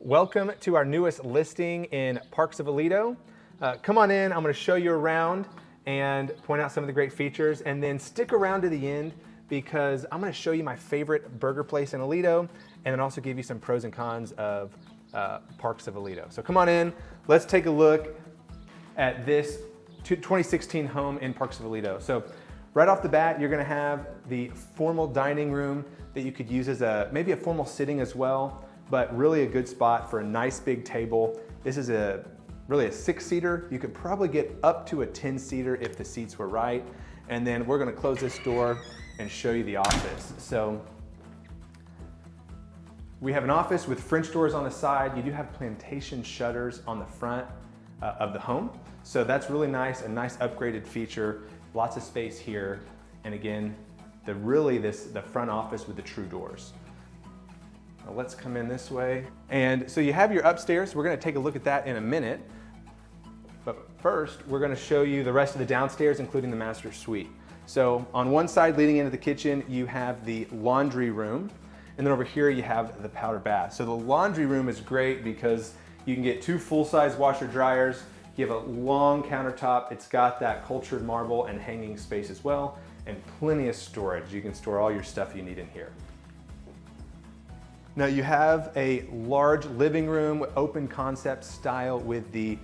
Welcome to our newest listing in Parks of Aledo. Come on in, I'm going to show you around and point out some of the great features, and then stick around to the end because I'm going to show you my favorite burger place in Aledo and then also give you some pros and cons of Parks of Aledo. So come on in, let's take a look at this 2016 home in Parks of Aledo. So right off the bat, you're going to have the formal dining room that you could use as maybe a formal sitting as well, but really a good spot for a nice big table. This is really a 6-seater. You could probably get up to a 10-seater if the seats were right. And then we're gonna close this door and show you the office. So we have an office with French doors on the side. You do have plantation shutters on the front of the home. So that's really nice, a nice upgraded feature. Lots of space here. And again, the front office with the true doors. Now let's come in this way. And so you have your upstairs. We're gonna take a look at that in a minute. But first, we're gonna show you the rest of the downstairs, including the master suite. So on one side leading into the kitchen, you have the laundry room. And then over here, you have the powder bath. So the laundry room is great because you can get 2 full-size washer dryers. You have a long countertop. It's got that cultured marble and hanging space as well, and plenty of storage. You can store all your stuff you need in here. Now you have a large living room, open concept style with the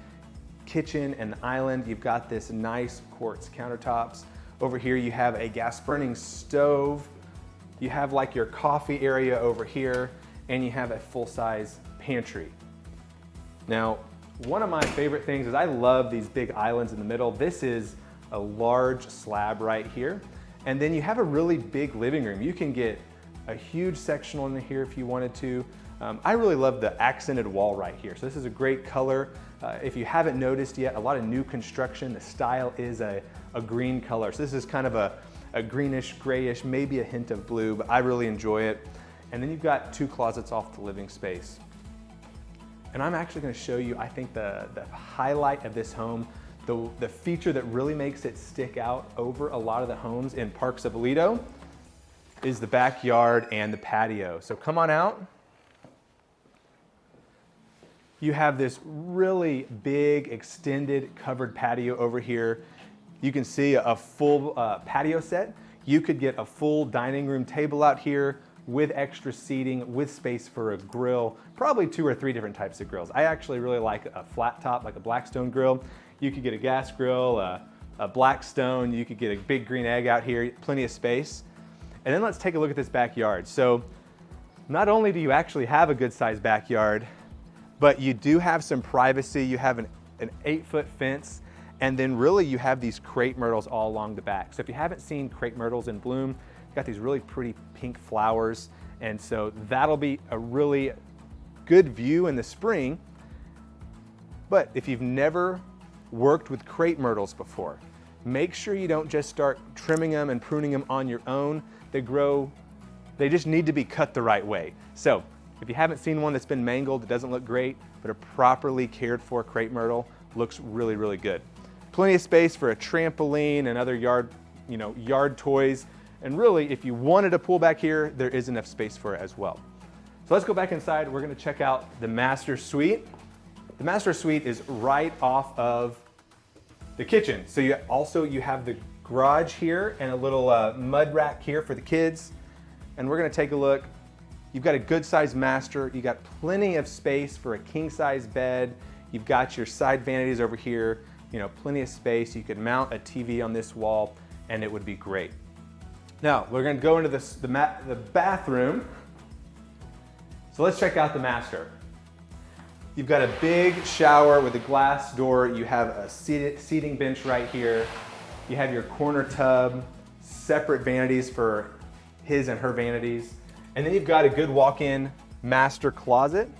kitchen and the island. You've got this nice quartz countertops. Over here you have a gas burning stove. You have like your coffee area over here, and you have a full-size pantry. Now, one of my favorite things is I love these big islands in the middle. This is a large slab right here. And then you have a really big living room. You can get a huge sectional in here if you wanted to. I really love the accented wall right here. So this is a great color. If you haven't noticed yet, a lot of new construction, the style is a green color. So this is kind of a greenish, grayish, maybe a hint of blue, but I really enjoy it. And then you've got 2 closets off the living space. And I'm actually gonna show you, I think the highlight of this home, the feature that really makes it stick out over a lot of the homes in Parks of Aledo is the backyard and the patio. So come on out. You have this really big extended covered patio over here. You can see a full patio set. You could get a full dining room table out here with extra seating, with space for a grill, probably 2 or 3 different types of grills. I actually really like a flat top, like a Blackstone grill. You could get a gas grill, a Blackstone, you could get a big green egg out here, plenty of space. And then let's take a look at this backyard. So not only do you actually have a good sized backyard, but you do have some privacy. You have an 8-foot fence, and then really you have these crepe myrtles all along the back. So if you haven't seen crepe myrtles in bloom, you've got these really pretty pink flowers. And so that'll be a really good view in the spring. But if you've never worked with crepe myrtles before, make sure you don't just start trimming them and pruning them on your own. They just need to be cut the right way. So if you haven't seen one that's been mangled, it doesn't look great, but a properly cared for crepe myrtle looks really, really good. Plenty of space for a trampoline and other yard toys. And really, if you wanted a pool back here, there is enough space for it as well. So let's go back inside. We're gonna check out the master suite. The master suite is right off of the kitchen. So you have the garage here and a little mud rack here for the kids. And we're gonna take a look. You've got a good sized master. You got plenty of space for a king size bed. You've got your side vanities over here. Plenty of space. You could mount a TV on this wall and it would be great. Now we're gonna go into the bathroom. So let's check out the master. You've got a big shower with a glass door. You have a seating bench right here. You have your corner tub, separate vanities for his and her vanities. And then you've got a good walk-in master closet.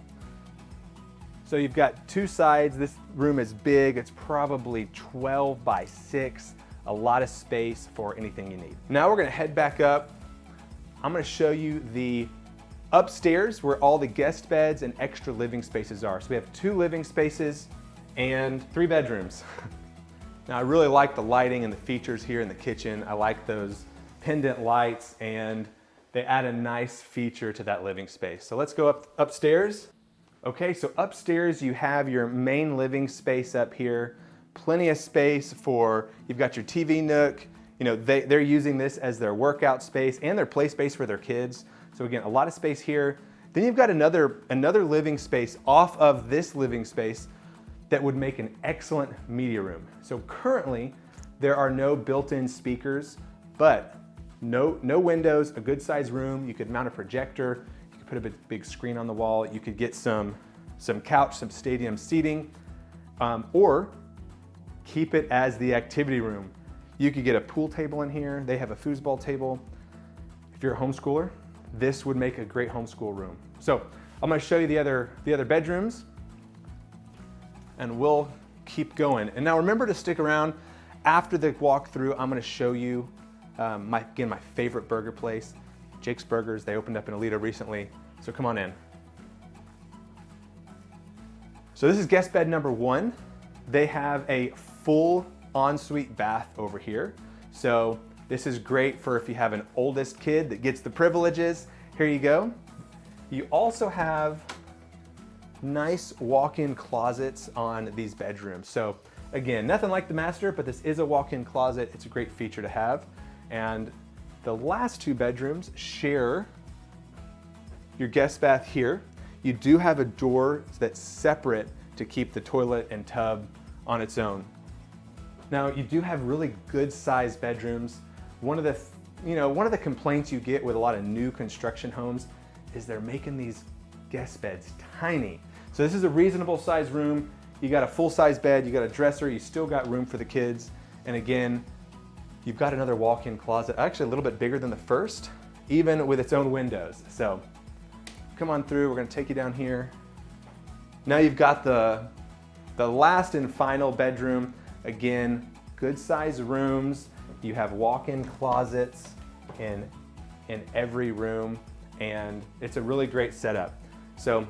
So you've got 2 sides. This room is big. It's probably 12 by 6. A lot of space for anything you need. Now we're gonna head back up. I'm gonna show you the upstairs where all the guest beds and extra living spaces are. So we have 2 living spaces and 3 bedrooms. Now I really like the lighting and the features here in the kitchen. I like those pendant lights, and they add a nice feature to that living space. So let's go upstairs. Okay, so upstairs you have your main living space up here. Plenty of space for, you've got your TV nook. You know, they're using this as their workout space and their play space for their kids. So again, a lot of space here. Then you've got another living space off of this living space that would make an excellent media room. So currently, there are no built-in speakers, but no windows, a good sized room. You could mount a projector, you could put a big screen on the wall, you could get some couch, some stadium seating, or keep it as the activity room. You could get a pool table in here. They have a foosball table. If you're a homeschooler, this would make a great homeschool room. So I'm gonna show you the other bedrooms and we'll keep going. And now remember to stick around. After the walkthrough, I'm gonna show you my favorite burger place, Jake's Burgers. They opened up in Aledo recently, so come on in. So this is guest bed number 1. They have a full ensuite bath over here. So this is great for if you have an oldest kid that gets the privileges. Here you go. You also have nice walk-in closets on these bedrooms. So again, nothing like the master, but this is a walk-in closet. It's a great feature to have. And the last 2 bedrooms share your guest bath here. You do have a door that's separate to keep the toilet and tub on its own. Now you do have really good sized bedrooms. One of the complaints you get with a lot of new construction homes is they're making these guest beds tiny. So this is a reasonable size room. You got a full size bed, you got a dresser, you still got room for the kids. And again, you've got another walk-in closet, actually a little bit bigger than the first, even with its own windows. So come on through, we're gonna take you down here. Now you've got the last and final bedroom. Again, good size rooms. You have walk-in closets in every room, and it's a really great setup. So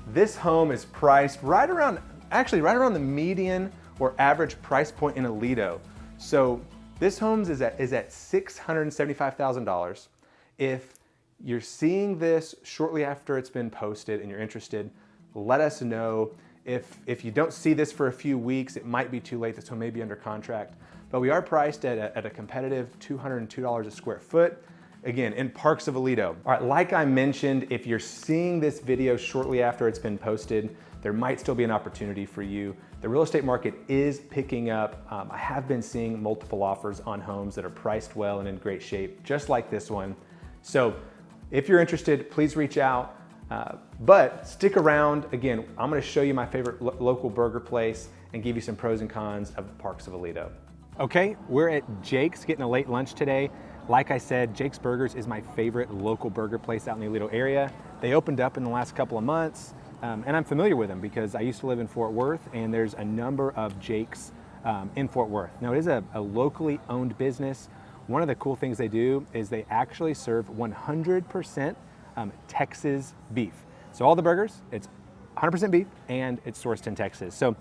this home is priced right around the median or average price point in Aledo. So this home is at $675,000. If you're seeing this shortly after it's been posted and you're interested, let us know. If you don't see this for a few weeks, it might be too late. This one may be under contract, but we are priced at a competitive $202 a square foot. Again, in Parks of Aledo. All right, like I mentioned, if you're seeing this video shortly after it's been posted, there might still be an opportunity for you. The real estate market is picking up. I have been seeing multiple offers on homes that are priced well and in great shape, just like this one. So if you're interested, please reach out. But stick around. Again, I'm gonna show you my favorite local burger place and give you some pros and cons of the Parks of Aledo. Okay, we're at Jake's getting a late lunch today. Like I said, Jake's Burgers is my favorite local burger place out in the Aledo area. They opened up in the last couple of months, and I'm familiar with them because I used to live in Fort Worth, and there's a number of Jake's in Fort Worth. Now, it is a locally owned business. One of the cool things they do is they actually serve 100% Texas beef. So all the burgers, it's 100% beef, and it's sourced in Texas. So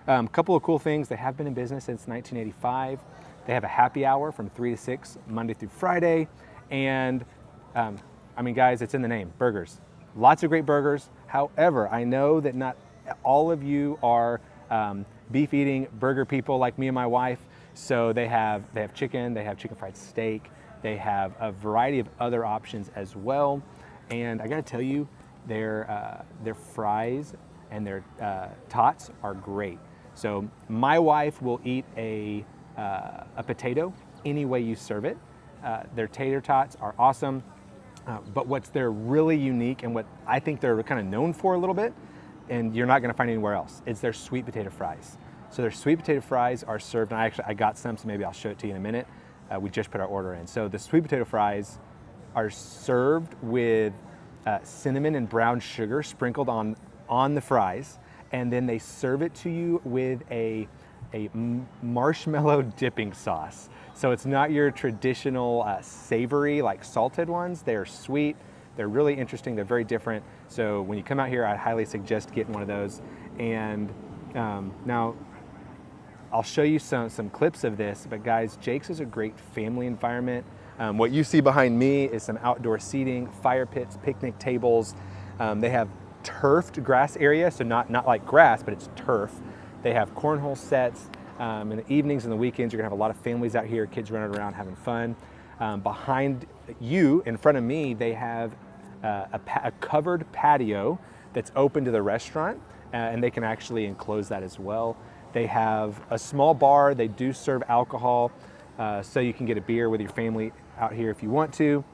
a couple of cool things. They have been in business since 1985. They have a happy hour from 3 to 6, Monday through Friday. And I mean, guys, it's in the name, burgers. Lots of great burgers. However, I know that not all of you are beef eating burger people like me and my wife. So they have chicken, they have chicken fried steak. They have a variety of other options as well. And I gotta tell you, their fries and their tots are great. So my wife will eat a potato any way you serve it. Their tater tots are awesome, but they're really unique and what I think they're kind of known for a little bit, and you're not gonna find anywhere else, it's their sweet potato fries. So their sweet potato fries are served, and I got some, so maybe I'll show it to you in a minute. We just put our order in. So the sweet potato fries are served with cinnamon and brown sugar sprinkled on the fries, and then they serve it to you with a marshmallow dipping sauce. So it's not your traditional savory, like salted ones. They're sweet, they're really interesting, they're very different. So when you come out here, I'd highly suggest getting one of those. And now, I'll show you some clips of this, but guys, Jake's is a great family environment. What you see behind me is some outdoor seating, fire pits, picnic tables. They have turfed grass area, so not like grass, but it's turf. They have cornhole sets. In the evenings and the weekends, you're gonna have a lot of families out here, kids running around having fun. Behind you, in front of me, they have a covered patio that's open to the restaurant, and they can actually enclose that as well. They have a small bar. They do serve alcohol, so you can get a beer with your family out here if you want to.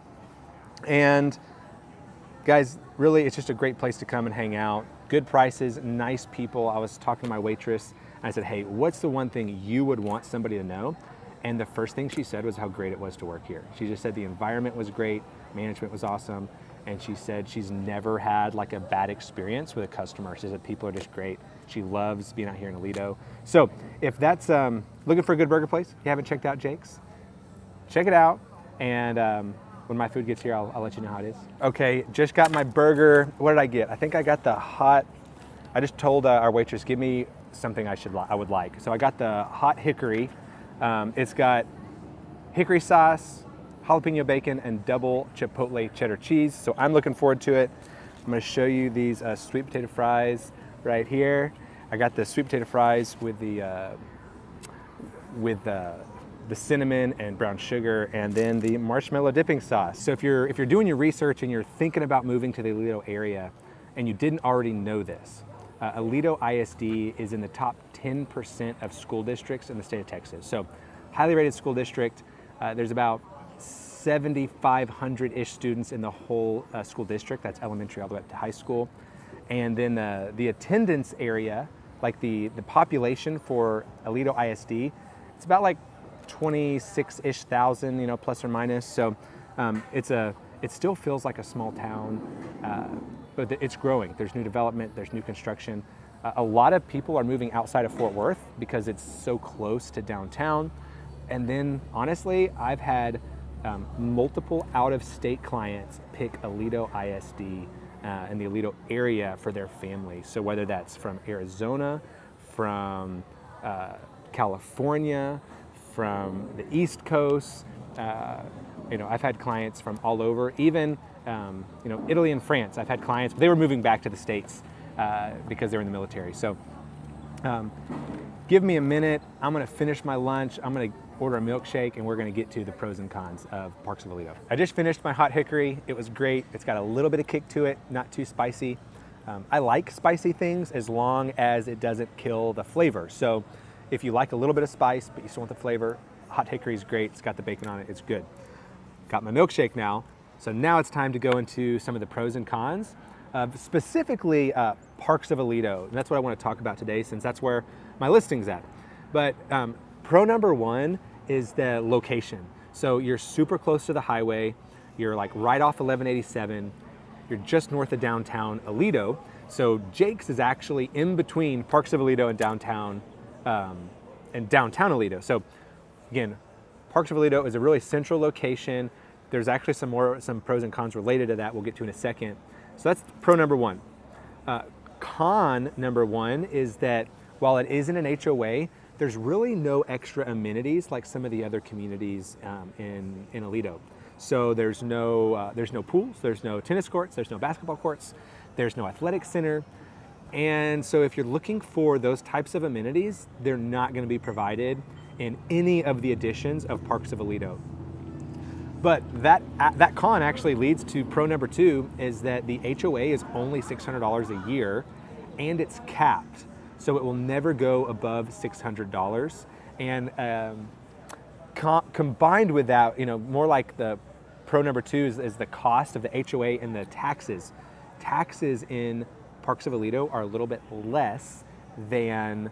And guys, really, it's just a great place to come and hang out. Good prices, nice people. I was talking to my waitress, and I said, hey, what's the one thing you would want somebody to know? And the first thing she said was how great it was to work here. She just said the environment was great, management was awesome, and she said she's never had like a bad experience with a customer. She said people are just great. She loves being out here in Aledo. So if that's looking for a good burger place, you haven't checked out Jake's, check it out. And when my food gets here, I'll let you know how it is. Okay, just got my burger. What did I get? I think I got the hot, I just told our waitress, give me something I would like. So I got the hot hickory. It's got hickory sauce, jalapeno bacon, and double chipotle cheddar cheese. So I'm looking forward to it. I'm gonna show you these sweet potato fries right here. I got the sweet potato fries with the cinnamon and brown sugar, and then the marshmallow dipping sauce. So if you're doing your research and you're thinking about moving to the Aledo area and you didn't already know this, Aledo ISD is in the top 10% of school districts in the state of Texas. So highly rated school district. There's about 7,500-ish students in the whole school district. That's elementary all the way up to high school. And then the attendance area, like the population for Aledo ISD, it's about like 26-ish thousand, you know, plus or minus. So it still feels like a small town, but it's growing. There's new development, there's new construction. A lot of people are moving outside of Fort Worth because it's so close to downtown. And then honestly, I've had multiple out-of-state clients pick Aledo ISD in the Aledo area for their family. So whether that's from Arizona, from California, from the East Coast, you know, I've had clients from all over, even you know, Italy and France. I've had clients, but they were moving back to the States because they're in the military. So give me a minute. I'm gonna finish my lunch. I'm gonna order a milkshake, and we're gonna get to the pros and cons of Parks of Aledo. I just finished my hot hickory. It was great. It's got a little bit of kick to it, not too spicy. I like spicy things as long as it doesn't kill the flavor. So if you like a little bit of spice, but you still want the flavor, hot hickory is great. It's got the bacon on it, it's good. Got my milkshake now. So now it's time to go into some of the pros and cons, specifically Parks of Aledo. And that's what I want to talk about today, since that's where my listing's at. But pro number one is the location. So you're super close to the highway. You're like right off 1187. You're just north of downtown Aledo. So Jake's is actually in between Parks of Aledo and downtown Aledo. So again, Parks of Aledo is a really central location. There's actually some pros and cons related to that we'll get to in a second. So that's pro number one. Con number one is that while it isn't an HOA, there's really no extra amenities like some of the other communities in Aledo. So there's no pools, there's no tennis courts, there's no basketball courts, there's no athletic center. And so if you're looking for those types of amenities, they're not going to be provided in any of the additions of Parks of Aledo. But that con actually leads to pro number two, is that the HOA is only $600 a year, and it's capped. So it will never go above $600. And combined with that, you know, more like the pro number two is the cost of the HOA and the taxes. Taxes in Parks of Aledo are a little bit less than,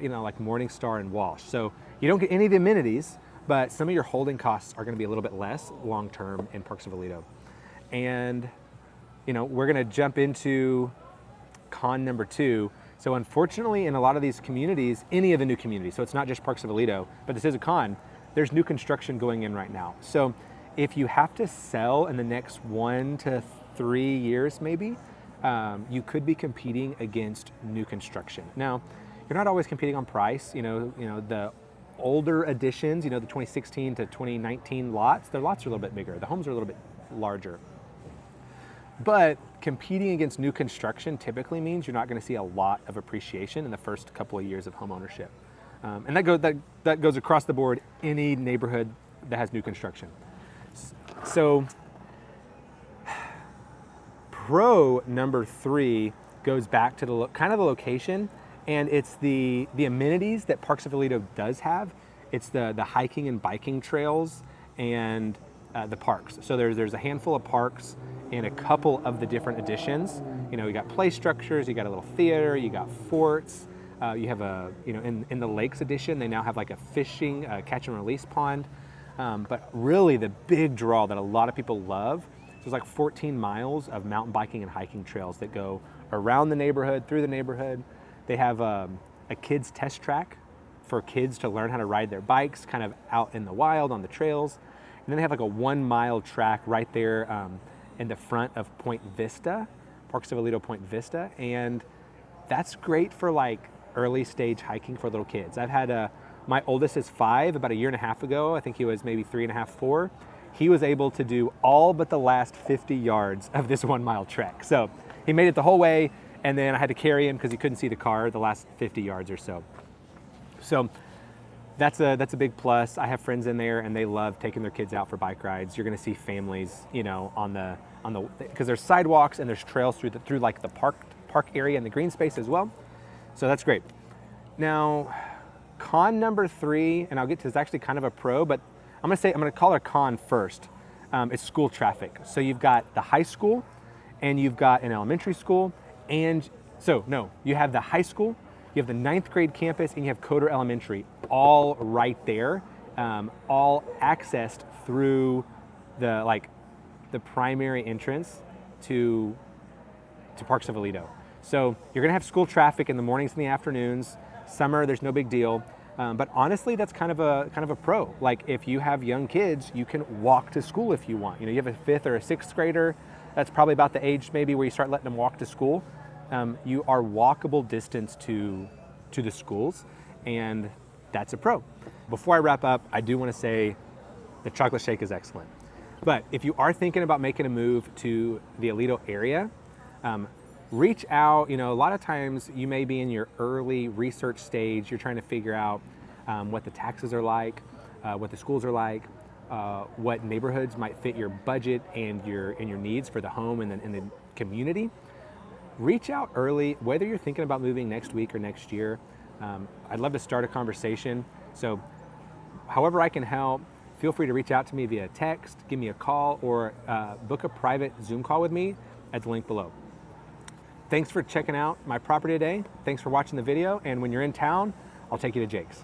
you know, like Morningstar and Walsh. So you don't get any of the amenities, but some of your holding costs are going to be a little bit less long-term in Parks of Aledo. And, you know, we're going to jump into con number two. So unfortunately, in a lot of these communities, any of the new communities, so it's not just Parks of Aledo, but this is a con, there's new construction going in right now. So if you have to sell in the next 1 to 3 years, maybe, you could be competing against new construction. Now, you're not always competing on price. You know, the older additions, you know, the 2016 to 2019 lots, their lots are a little bit bigger. The homes are a little bit larger. But competing against new construction typically means you're not going to see a lot of appreciation in the first couple of years of home ownership. And that goes across the board, any neighborhood that has new construction. So pro number 3 goes back to the kind of the location, and it's the amenities that Parks of Aledo does have. It's the hiking and biking trails and the parks. So there's a handful of parks and a couple of the different additions. You know, you got play structures, you got a little theater, you got forts, you have in the lakes edition, they now have like a fishing catch and release pond. But really the big draw that a lot of people love, there's like 14 miles of mountain biking and hiking trails that go around the neighborhood, through the neighborhood. They have a kids test track for kids to learn how to ride their bikes kind of out in the wild on the trails. And then they have like a 1 mile track right there in the front of Point Vista, Parks of Aledo Point Vista. And that's great for like early stage hiking for little kids. I've had my oldest is 5, about a year and a half ago. I think he was maybe 3.5, 4. He was able to do all but the last 50 yards of this 1 mile trek. So he made it the whole way, and then I had to carry him because he couldn't see the car the last 50 yards or so. So that's a big plus. I have friends in there and they love taking their kids out for bike rides. You're gonna see families, you know, because there's sidewalks and there's trails through like the park area and the green space as well. So that's great. Now, con number 3, and I'll get to, it's actually kind of a pro, but I'm gonna call it a con first. It's school traffic. So you've got the high school and you've got an elementary school, and you have the high school, you have the 9th grade campus, and you have Coder Elementary, all right there, all accessed through the primary entrance to Parks of Aledo. So you're gonna have school traffic in the mornings and the afternoons. Summer, there's no big deal. But honestly, that's kind of a pro. Like if you have young kids, you can walk to school if you want. You know, you have a 5th or a 6th grader, that's probably about the age maybe where you start letting them walk to school. You are walkable distance to the schools, and that's a pro. Before I wrap up, I do want to say the chocolate shake is excellent. But if you are thinking about making a move to the Aledo area, reach out. You know, a lot of times you may be in your early research stage. You're trying to figure out what the taxes are like, what the schools are like, what neighborhoods might fit your budget and your needs for the home and the community. Reach out early, whether you're thinking about moving next week or next year. I'd love to start a conversation. So however I can help, feel free to reach out to me via text, give me a call, or book a private Zoom call with me at the link below. Thanks for checking out my property today. Thanks for watching the video. And when you're in town, I'll take you to Jake's.